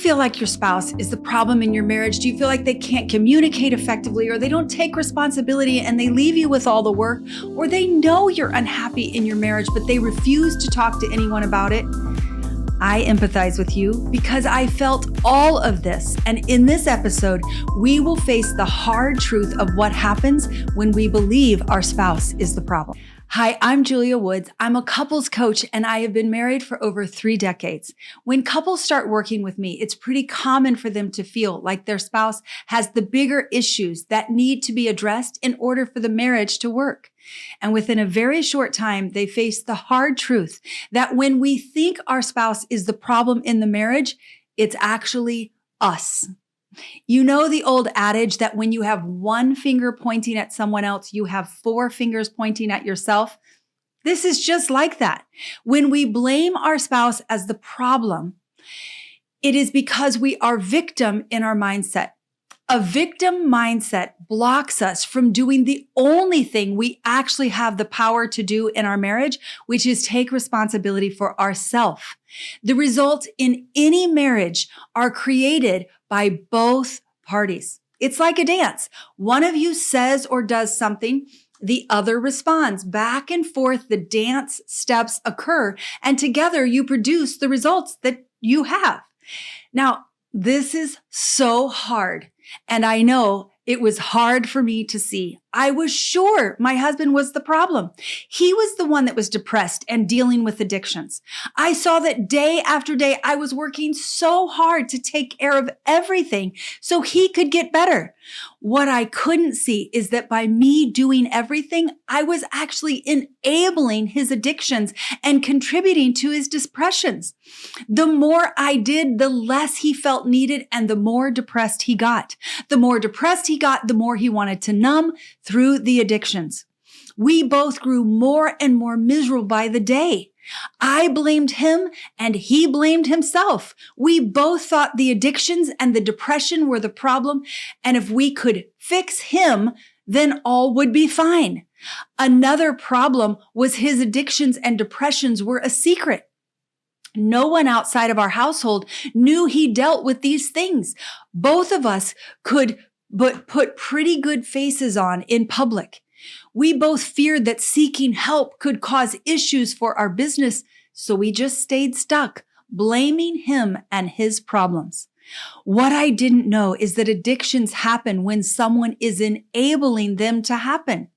feel like your spouse is the problem in your marriage? Do you feel like they can't communicate effectively, or they don't take responsibility and they leave you with all the work, or they know you're unhappy in your marriage, but they refuse to talk to anyone about it? I empathize with you because I felt all of this. And in this episode, we will face the hard truth of what happens when we believe our spouse is the problem. Hi, I'm Julia Woods. I'm a couples coach and I have been married for over 3 decades. When couples start working with me, it's pretty common for them to feel like their spouse has the bigger issues that need to be addressed in order for the marriage to work. And within a very short time, they face the hard truth that when we think our spouse is the problem in the marriage, it's actually us. You know the old adage that when you have one finger pointing at someone else, you have 4 fingers pointing at yourself? This is just like that. When we blame our spouse as the problem, it is because we are victim in our mindset. A victim mindset blocks us from doing the only thing we actually have the power to do in our marriage, which is take responsibility for ourselves. The results in any marriage are created by both parties. It's like a dance. One of you says or does something, the other responds. Back and forth, the dance steps occur, and together you produce the results that you have. Now, this is so hard. And I know it was hard for me to see. I was sure my husband was the problem. He was the one that was depressed and dealing with addictions. I saw that day after day, I was working so hard to take care of everything so he could get better. What I couldn't see is that by me doing everything, I was actually enabling his addictions and contributing to his depressions. The more I did, the less he felt needed and the more depressed he got. The more depressed he got, the more he wanted to numb through the addictions. We both grew more and more miserable by the day. I blamed him and he blamed himself. We both thought the addictions and the depression were the problem, and if we could fix him, then all would be fine. Another problem was his addictions and depressions were a secret. No one outside of our household knew he dealt with these things. Both of us could put pretty good faces on in public. We both feared that seeking help could cause issues for our business, so we just stayed stuck, blaming him and his problems. What I didn't know is that addictions happen when someone is enabling them to happen.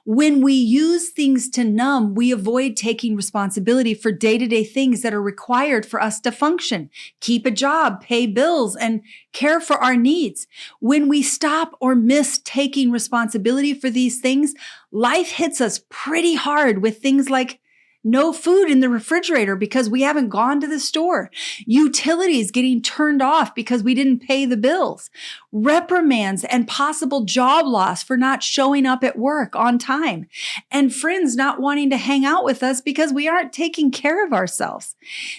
When we use things to numb, we avoid taking responsibility for day-to-day things that are required for us to function, keep a job, pay bills, and care for our needs. When we stop or miss taking responsibility for these things, life hits us pretty hard with things like no food in the refrigerator because we haven't gone to the store. Utilities getting turned off because we didn't pay the bills. Reprimands and possible job loss for not showing up at work on time. And friends not wanting to hang out with us because we aren't taking care of ourselves.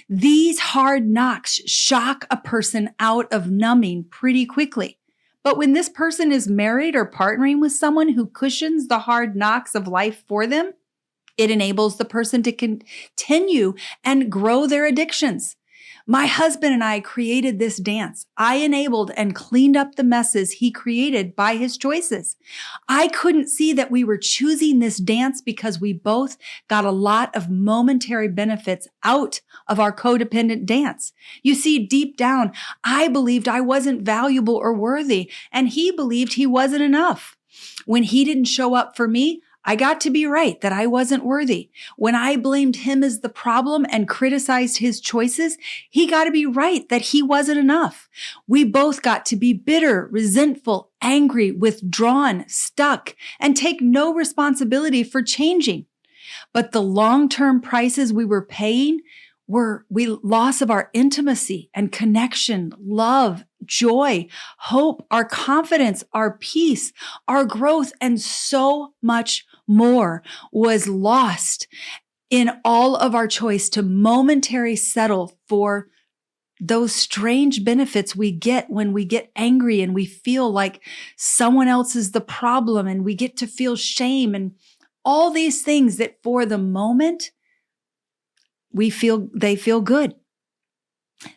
These hard knocks shock a person out of numbing pretty quickly. But when this person is married or partnering with someone who cushions the hard knocks of life for them, it enables the person to continue and grow their addictions. My husband and I created this dance. I enabled and cleaned up the messes he created by his choices. I couldn't see that we were choosing this dance because we both got a lot of momentary benefits out of our codependent dance. You see, deep down, I believed I wasn't valuable or worthy, and he believed he wasn't enough. When he didn't show up for me, I got to be right that I wasn't worthy. When I blamed him as the problem and criticized his choices, he got to be right that he wasn't enough. We both got to be bitter, resentful, angry, withdrawn, stuck, and take no responsibility for changing. But the long-term prices we were paying were loss of our intimacy and connection, love, joy, hope, our confidence, our peace, our growth, and so much more was lost in all of our choice to momentarily settle for those strange benefits we get when we get angry and we feel like someone else is the problem and we get to feel shame and all these things that for the moment they feel good.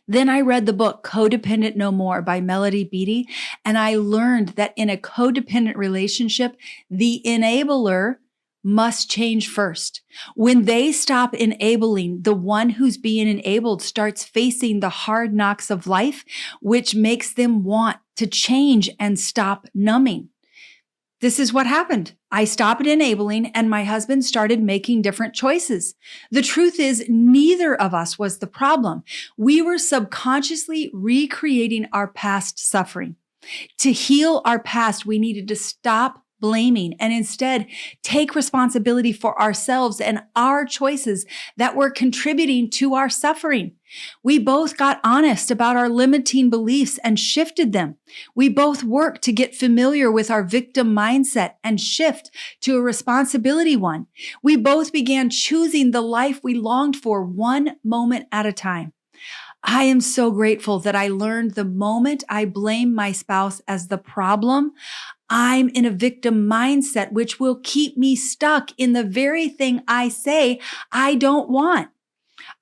Then I read the book Codependent No More by Melody Beattie, and I learned that in a codependent relationship, the enabler must change first. When they stop enabling, the one who's being enabled starts facing the hard knocks of life, which makes them want to change and stop numbing. This is what happened. I stopped enabling and my husband started making different choices. The truth is, neither of us was the problem. We were subconsciously recreating our past suffering. To heal our past, we needed to stop blaming and instead take responsibility for ourselves and our choices that were contributing to our suffering. We both got honest about our limiting beliefs and shifted them. We both worked to get familiar with our victim mindset and shift to a responsibility one. We both began choosing the life we longed for one moment at a time. I am so grateful that I learned the moment I blame my spouse as the problem, I'm in a victim mindset, which will keep me stuck in the very thing I say I don't want.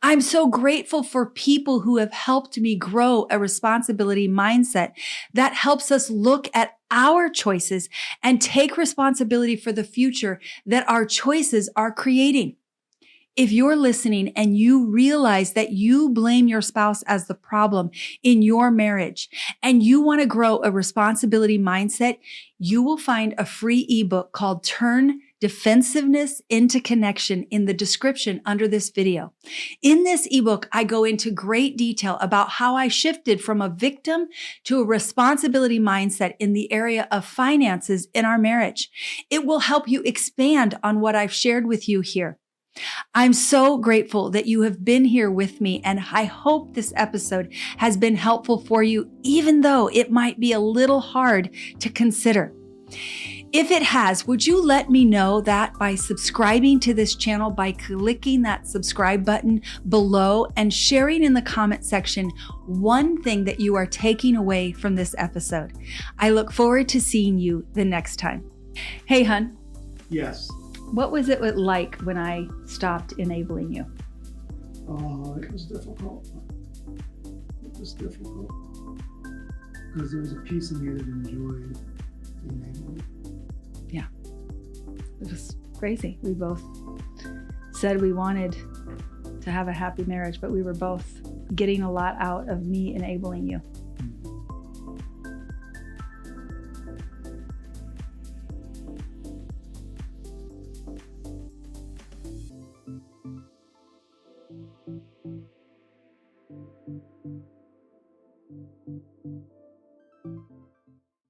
I'm so grateful for people who have helped me grow a responsibility mindset that helps us look at our choices and take responsibility for the future that our choices are creating. If you're listening and you realize that you blame your spouse as the problem in your marriage and you want to grow a responsibility mindset, you will find a free ebook called Turn Defensiveness into Connection in the description under this video. In this ebook, I go into great detail about how I shifted from a victim to a responsibility mindset in the area of finances in our marriage. It will help you expand on what I've shared with you here. I'm so grateful that you have been here with me, and I hope this episode has been helpful for you, even though it might be a little hard to consider. If it has, would you let me know that by subscribing to this channel, by clicking that subscribe button below and sharing in the comment section one thing that you are taking away from this episode? I look forward to seeing you the next time. Hey, hun. Yes. What was it like when I stopped enabling you? Oh, it was difficult. It was difficult because there was a piece of me that enjoyed enabling. Yeah, it was crazy. We both said we wanted to have a happy marriage, but we were both getting a lot out of me enabling you.